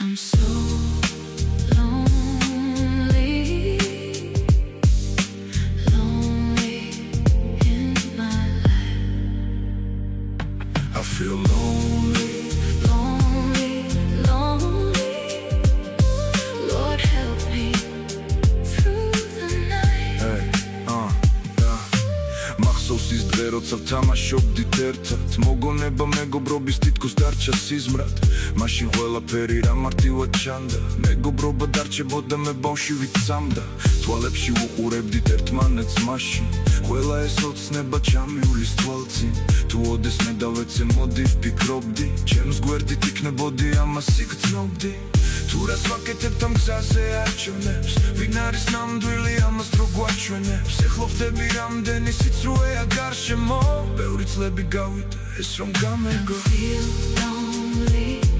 I'm so lonely, lonely in my life. I feel lonely. Lonely, lonely. Lord help me through the night. Hey, მახსოვს ის დღე, როცა ვთამაშობდით ერთად, მოგონება მეგობრობის თითქოს დარჩა სიზმრად. მაშინ ყველაფერი რა მარტივად ჩანდა, მეგობრობა დარჩებოდა, მე ბავში ვიცამდა. თვალებში უყურებდით ერთმანეთს მაშინ, ყველა ეს ოცნება ჩამივლის თვალწინ. თუ ოდეს მე დავეცე მოდი ვფიქრობდი, ჩემს გვერდით იქნებოდი, ამას იგრძნობდი. თუ რას ვაკეთებთ ამ გზაზე არჩევნებს, ვინ არის ნამდვილი, ამას დრო გვაჩვენებს. ეხლა ვხდები რამდენი სიცრუეა გარშემო, ბევრი წლები გავიდა ეს რომ გამეგო. Feel lonely.